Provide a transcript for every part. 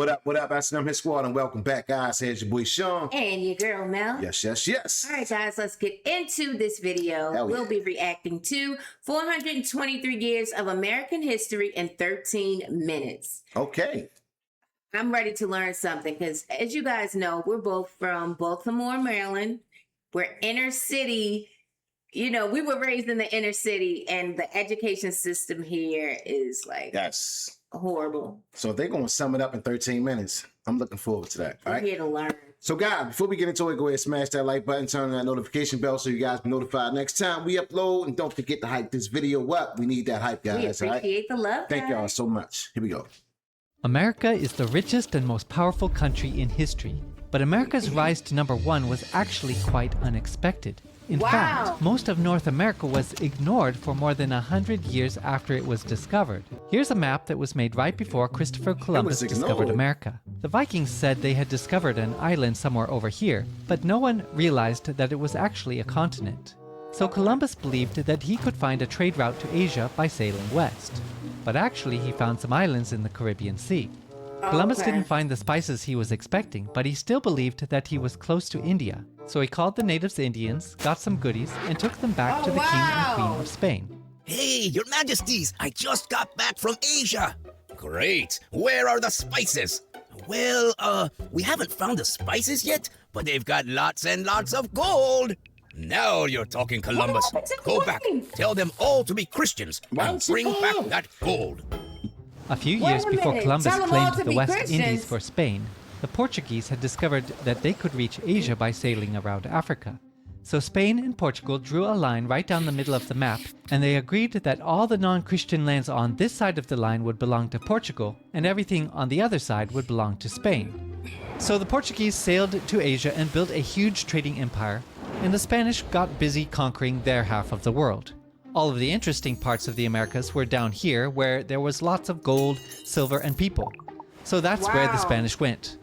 What up, S&M Hit Squad, and welcome back, guys. Here's your boy Sean. And your girl Mel. Yes. All right, guys, let's get into this video. We'll be reacting to 423 years of American history in 13 minutes. Okay. I'm ready to learn something because, as you guys know, we're both from Baltimore, Maryland. We're inner city. You know, we were raised in the inner city, and the education system here is like horrible. So if they're going to sum it up in 13 minutes, I'm looking forward to that. We're here to learn. So, guys, before we get into it, go ahead and smash that like button, turn on that notification bell so you guys be notified next time we upload. And don't forget to hype this video up. We need that hype, guys. We appreciate the love. Thank y'all so much. Here we go. America is the richest and most powerful country in history. But America's rise to #1 was actually quite unexpected. In fact, most of North America was ignored for more than 100 years after it was discovered. Here's a map that was made right before Christopher Columbus discovered America. The Vikings said they had discovered an island somewhere over here, but no one realized that it was actually a continent. So Columbus believed that he could find a trade route to Asia by sailing west. But actually he found some islands in the Caribbean Sea. Columbus didn't find the spices he was expecting, but he still believed that he was close to India. So he called the natives Indians, got some goodies, and took them back to the king and queen of Spain. Hey, your majesties, I just got back from Asia. Great, where are the spices? Well, we haven't found the spices yet, but they've got lots and lots of gold. Now you're talking, Columbus. Go back, tell them all to be Christians, and bring back that gold. A few years before Columbus claimed the West Indies for Spain, the Portuguese had discovered that they could reach Asia by sailing around Africa. So Spain and Portugal drew a line right down the middle of the map, and they agreed that all the non-Christian lands on this side of the line would belong to Portugal, and everything on the other side would belong to Spain. So the Portuguese sailed to Asia and built a huge trading empire, and the Spanish got busy conquering their half of the world. All of the interesting parts of the Americas were down here, where there was lots of gold, silver, and people. So that's where the Spanish went.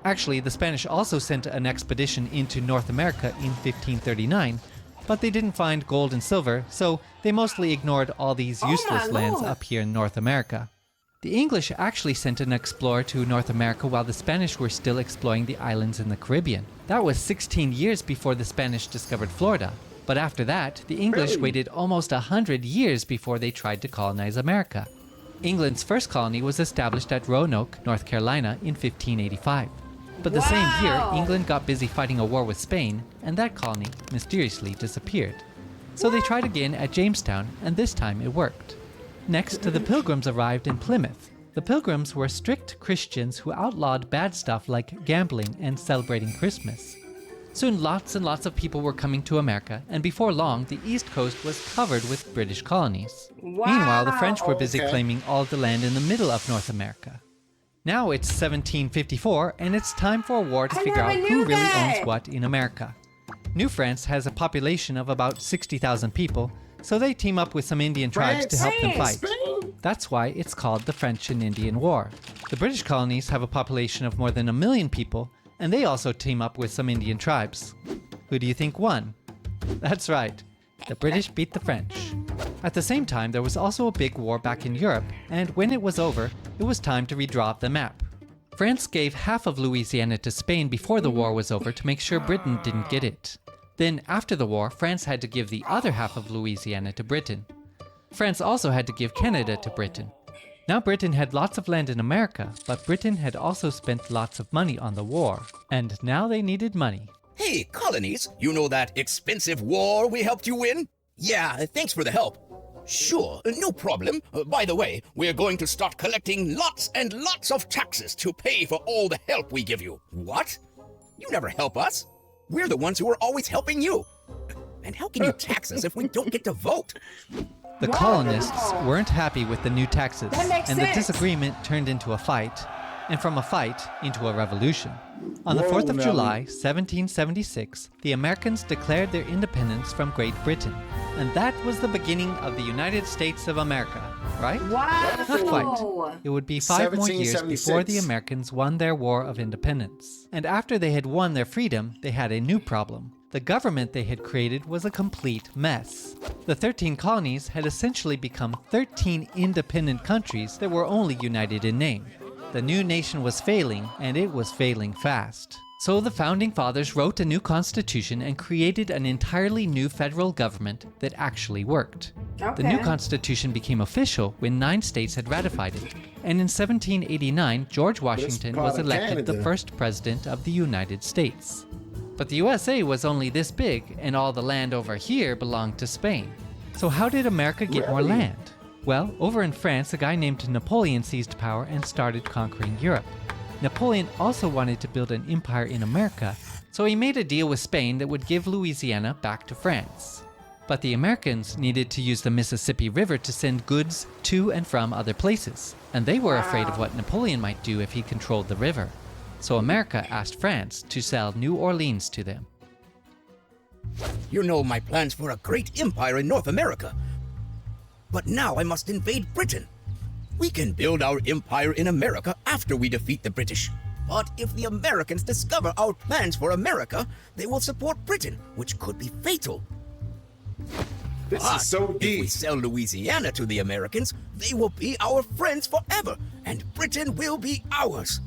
Actually, the Spanish also sent an expedition into North America in 1539, but they didn't find gold and silver, so they mostly ignored all these useless lands up here in North America. The English actually sent an explorer to North America while the Spanish were still exploring the islands in the Caribbean. That was 16 years before the Spanish discovered Florida. But after that, the English waited almost 100 years before they tried to colonize America. England's first colony was established at Roanoke, North Carolina in 1585. But the same year, England got busy fighting a war with Spain, and that colony mysteriously disappeared. So they tried again at Jamestown, and this time it worked. Next, the Pilgrims arrived in Plymouth. The Pilgrims were strict Christians who outlawed bad stuff like gambling and celebrating Christmas. Soon lots and lots of people were coming to America, and before long, the East Coast was covered with British colonies. Meanwhile, the French were busy claiming all of the land in the middle of North America. Now it's 1754, and it's time for a war to figure out who really owns what in America. New France has a population of about 60,000 people, so they team up with some Indian tribes to help them fight. That's why it's called the French and Indian War. The British colonies have a population of more than 1 million people, and they also team up with some Indian tribes. Who do you think won? That's right, the British beat the French. At the same time, there was also a big war back in Europe, and when it was over, it was time to redraw the map. France gave half of Louisiana to Spain before the war was over to make sure Britain didn't get it. Then, after the war, France had to give the other half of Louisiana to Britain. France also had to give Canada to Britain. Now Britain had lots of land in America, but Britain had also spent lots of money on the war, and now they needed money. Hey, colonies, you know that expensive war we helped you win? Yeah, thanks for the help. Sure, no problem. By the way, we're going to start collecting lots and lots of taxes to pay for all the help we give you. What? You never help us. We're the ones who are always helping you. And how can you tax us if we don't get to vote? The colonists weren't happy with the new taxes, and the disagreement turned into a fight, and from a fight into a revolution. On the 4th of July, 1776, the Americans declared their independence from Great Britain, and that was the beginning of the United States of America, right? Wow! Not quite. It would be 5 more years before the Americans won their War of Independence. And after they had won their freedom, they had a new problem. The government they had created was a complete mess. The 13 colonies had essentially become 13 independent countries that were only united in name. The new nation was failing, and it was failing fast. So the Founding Fathers wrote a new constitution and created an entirely new federal government that actually worked. The new constitution became official when 9 states had ratified it. And in 1789, George Washington was elected the first president of the United States. But the USA was only this big, and all the land over here belonged to Spain. So how did America get more land? Well, over in France, a guy named Napoleon seized power and started conquering Europe. Napoleon also wanted to build an empire in America, so he made a deal with Spain that would give Louisiana back to France. But the Americans needed to use the Mississippi River to send goods to and from other places, and they were afraid of what Napoleon might do if he controlled the river. So America asked France to sell New Orleans to them. You know my plans for a great empire in North America. But now I must invade Britain. We can build our empire in America after we defeat the British. But if the Americans discover our plans for America, they will support Britain, which could be fatal. This is so If deep. we sell Louisiana to the Americans, they will be our friends forever, and Britain will be ours.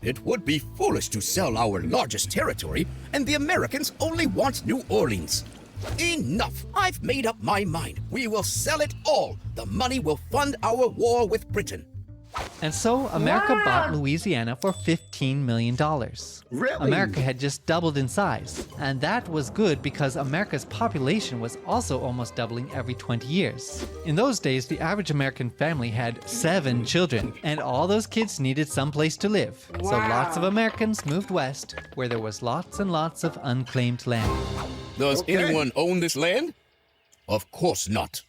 It would be foolish to sell our largest territory, and the Americans only want New Orleans. Enough! I've made up my mind. We will sell it all. The money will fund our war with Britain. And so America bought Louisiana for $15 million. Really? America had just doubled in size. And that was good because America's population was also almost doubling every 20 years. In those days, the average American family had 7 children, and all those kids needed some place to live. So lots of Americans moved west, where there was lots and lots of unclaimed land. Does anyone own this land? Of course not.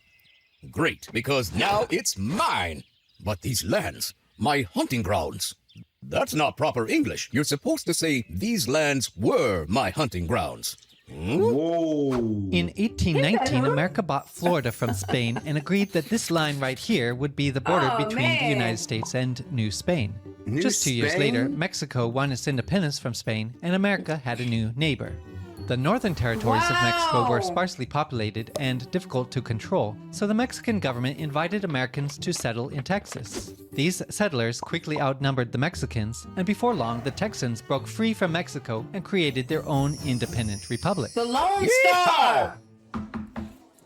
Great, because now it's mine. But these lands, my hunting grounds. That's not proper English. You're supposed to say, these lands were my hunting grounds. Whoa. In 1819, America bought Florida from Spain and agreed that this line right here would be the border between the United States and New Spain. Just 2 years later, Mexico won its independence from Spain, and America had a new neighbor. The northern territories of Mexico were sparsely populated and difficult to control, so the Mexican government invited Americans to settle in Texas. These settlers quickly outnumbered the Mexicans, and before long, the Texans broke free from Mexico and created their own independent republic. The Lone Star.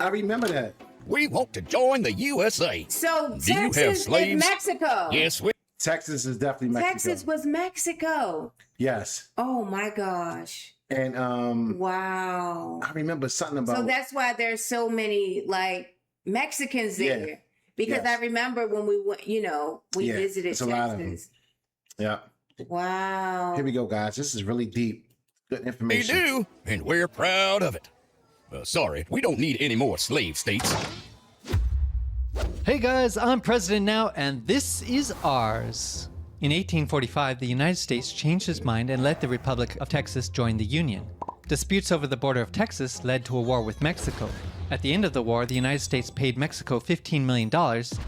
I remember that. We want to join the USA. So Do you have Texas is slaves? Mexico. Yes, we... Texas is definitely Mexico. Texas was Mexico. Yes. Oh my gosh. And Wow. I remember something about So that's why there's so many like Mexicans there. Yeah. Because Yes. I remember when we went, we Yeah, visited it's a lot of them. Texas. Yeah. Wow. Here we go, guys. This is really deep. Good We information. do, and we're proud of it. Sorry, we don't need any more slave states. Hey guys, I'm president now, and this is ours. In 1845, the United States changed its mind and let the Republic of Texas join the Union. Disputes over the border of Texas led to a war with Mexico. At the end of the war, the United States paid Mexico $15 million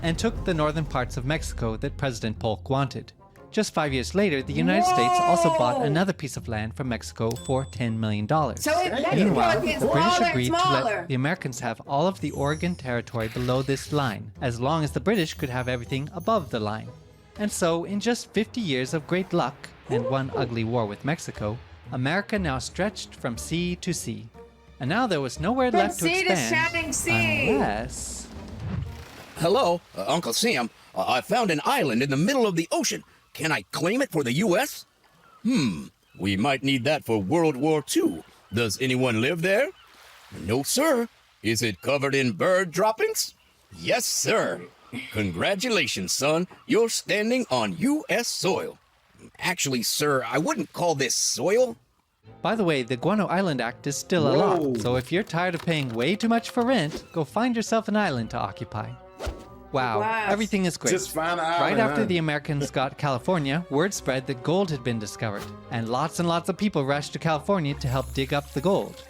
and took the northern parts of Mexico that President Polk wanted. Just 5 years later, the United States also bought another piece of land from Mexico for $10 million. So it Meanwhile, Mexico gets the British smaller and agreed to smaller. let the Americans have all of the Oregon Territory below this line, as long as the British could have everything above the line. And so, in just 50 years of great luck and one ugly war with Mexico, America now stretched from sea to sea. And now there was nowhere left to sea to expand shining sea. unless... Hello, Uncle Sam. I found an island in the middle of the ocean. Can I claim it for the U.S.? We might need that for World War II. Does anyone live there? No, sir. Is it covered in bird droppings? Yes, sir. Congratulations, son. You're standing on U.S. soil. Actually, sir, I wouldn't call this soil. By the way, the Guano Island Act is still a Whoa. law, so if you're tired of paying way too much for rent, go find yourself an island to occupy. Wow, Wow. everything is great. Just find an Right island, after huh? the Americans got California, word spread that gold had been discovered, and lots of people rushed to California to help dig up the gold.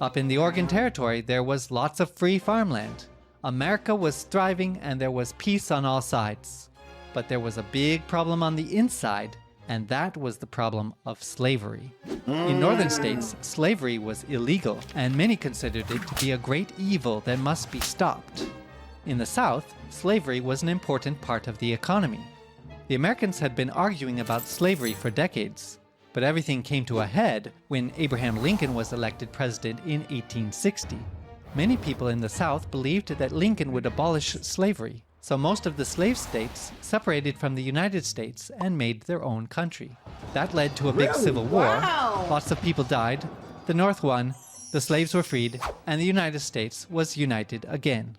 Up in the Oregon Territory, there was lots of free farmland. America was thriving and there was peace on all sides. But there was a big problem on the inside, and that was the problem of slavery. In northern states, slavery was illegal, and many considered it to be a great evil that must be stopped. In the South, slavery was an important part of the economy. The Americans had been arguing about slavery for decades, but everything came to a head when Abraham Lincoln was elected president in 1860. Many people in the South believed that Lincoln would abolish slavery, so most of the slave states separated from the United States and made their own country. That led to a big civil war. Wow. Lots of people died, the North won, the slaves were freed, and the United States was united again.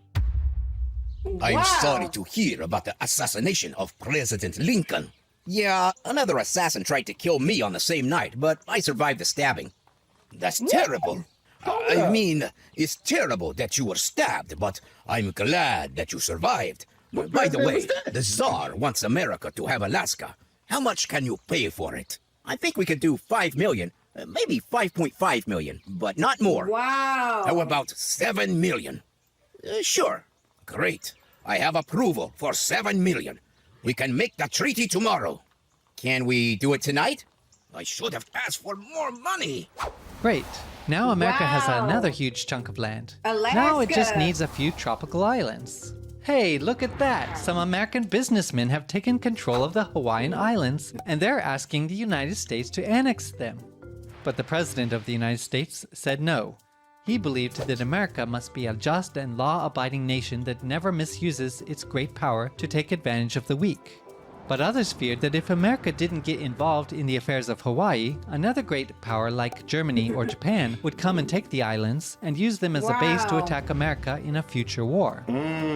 I'm Wow. sorry to hear about the assassination of President Lincoln. Yeah, another assassin tried to kill me on the same night, but I survived the stabbing. That's terrible. I mean, it's terrible that you were stabbed, but I'm glad that you survived. By the president way, was that? the Tsar wants America to have Alaska. How much can you pay for it? I think we could do 5 million, maybe 5.5 million, but not more. Wow. How about 7 million? Sure. Great. I have approval for 7 million. We can make the treaty tomorrow. Can we do it tonight? I should have asked for more money. Great. Now America has Wow. another huge chunk of land. Alaska. Now it just needs a few tropical islands. Hey, look at that! Some American businessmen have taken control of the Hawaiian Islands, and they're asking the United States to annex them. But the President of the United States said no. He believed that America must be a just and law-abiding nation that never misuses its great power to take advantage of the weak. But others feared that if America didn't get involved in the affairs of Hawaii, another great power like Germany or Japan would come and take the islands and use them as a base to Wow. attack America in a future war.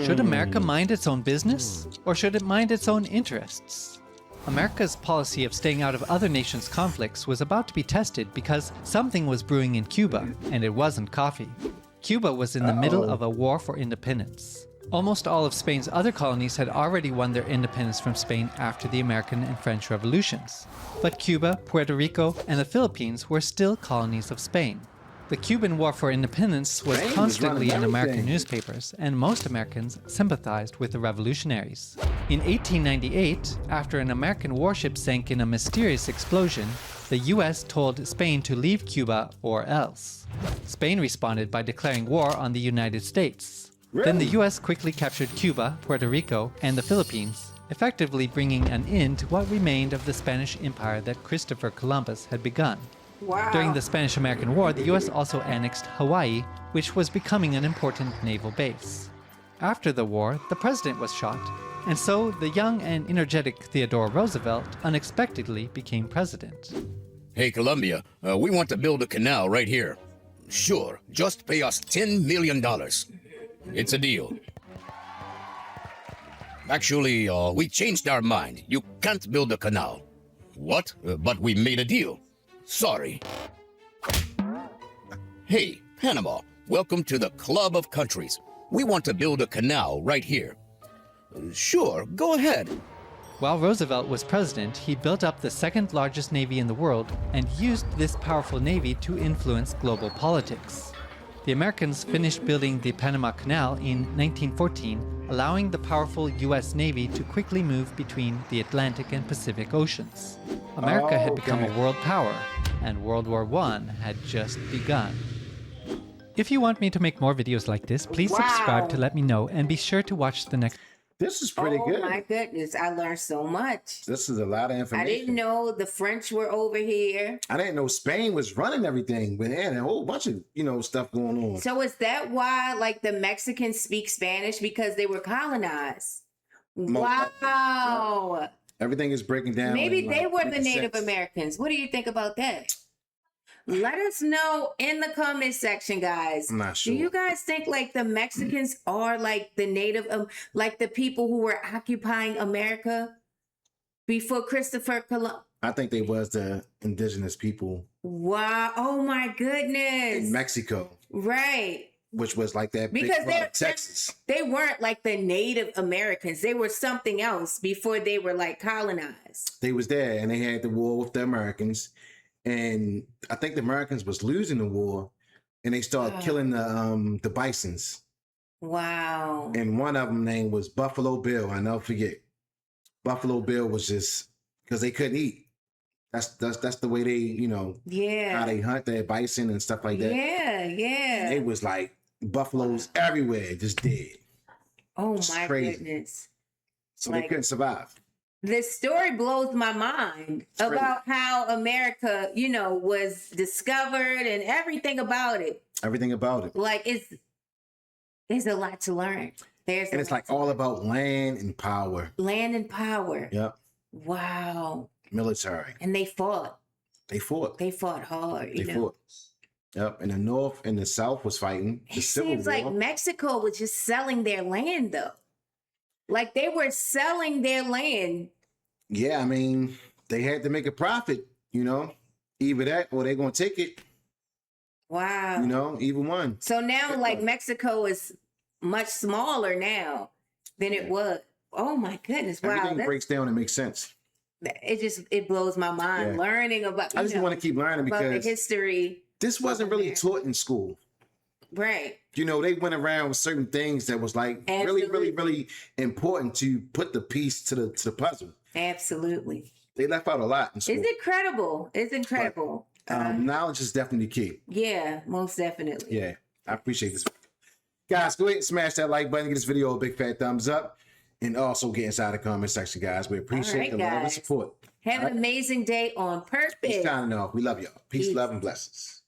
Should America mind its own business? Or should it mind its own interests? America's policy of staying out of other nations' conflicts was about to be tested because something was brewing in Cuba, and it wasn't coffee. Cuba was in the middle of a war for independence. Almost all of Spain's other colonies had already won their independence from Spain after the American and French revolutions. But Cuba, Puerto Rico, and the Philippines were still colonies of Spain. The Cuban War for Independence was Spain was constantly running in American everything. newspapers, and most Americans sympathized with the revolutionaries. In 1898, after an American warship sank in a mysterious explosion, the US told Spain to leave Cuba or else. Spain responded by declaring war on the United States. Then the US quickly captured Cuba, Puerto Rico, and the Philippines, effectively bringing an end to what remained of the Spanish Empire that Christopher Columbus had begun. Wow. During the Spanish-American War, the US also annexed Hawaii, which was becoming an important naval base. After the war, the president was shot, and so the young and energetic Theodore Roosevelt unexpectedly became president. Hey, Columbia, we want to build a canal right here. Sure, just pay us $10 million. It's a deal. Actually, we changed our mind. You can't build a canal. What? But we made a deal. Sorry. Hey, Panama, welcome to the Club of Countries. We want to build a canal right here. Sure, go ahead. While Roosevelt was president, he built up the second largest navy in the world and used this powerful navy to influence global politics. The Americans finished building the Panama Canal in 1914, allowing the powerful US Navy to quickly move between the Atlantic and Pacific Oceans. America had become a world power, and World War I had just begun. If you want me to make more videos like this, please subscribe to let me know, and be sure to watch the next. This is pretty good. Oh my goodness, I learned so much. This is a lot of information. I didn't know the French were over here. I didn't know Spain was running everything, but they had a whole bunch of, stuff going on. So is that why like the Mexicans speak Spanish? Because they were colonized. Wow. Everything is breaking down. Maybe in, they like, were the 56. Native Americans. What do you think about that? Let us know in the comment section, guys. I'm not sure. Do you guys think like the Mexicans are like the native, like the people who were occupying America before Christopher Columbus? I think they was the indigenous people Wow. Oh my goodness. in Mexico, Right. which was like that Because big part of Texas. they weren't like the Native Americans. They were something else before they were like colonized. They was there, and they had the war with the Americans, and I think the Americans was losing the war, and they started killing the bisons. Wow. And one of them name was Buffalo Bill. I never forget. Buffalo Bill was just because they couldn't eat. That's the way they, how Yeah. they hunt their bison and stuff like that. Yeah. Yeah. It was like buffaloes everywhere, just dead. Oh It's my crazy. goodness. So Like- they couldn't survive. this story blows my mind about how America, you know, was discovered and everything about it. Everything about it. Like there's a lot to learn. And it's like all about land and power. Land and power. Yep. Wow. Military. And they fought. They fought. They fought hard. They fought. Yep. And the North and the South was fighting. The It Civil seems War. like Mexico was just selling their land, though. Like they were selling their land. Yeah, I mean, they had to make a profit, you know. Either that or they're going to take it, Wow. you know, either one. So now, like, Mexico is much smaller now than it was. Oh my goodness! Wow, Everything breaks down and makes sense. it blows my mind Yeah. learning about. I just want to keep learning about the because history. this wasn't really taught in school. Right. You know, they went around with certain things that was like really, really, really important to put the piece to the puzzle. Absolutely. They left out a lot in school. It's incredible. It's incredible. Knowledge is definitely the key. Yeah, most definitely. Yeah, I appreciate this. Guys, go ahead and smash that like button. Give this video a big fat thumbs up. And also get inside the comment section, guys. We appreciate the love and guys. support. Have an amazing day on purpose. It's signing off. We love y'all. Peace, Peace. love, and blessings.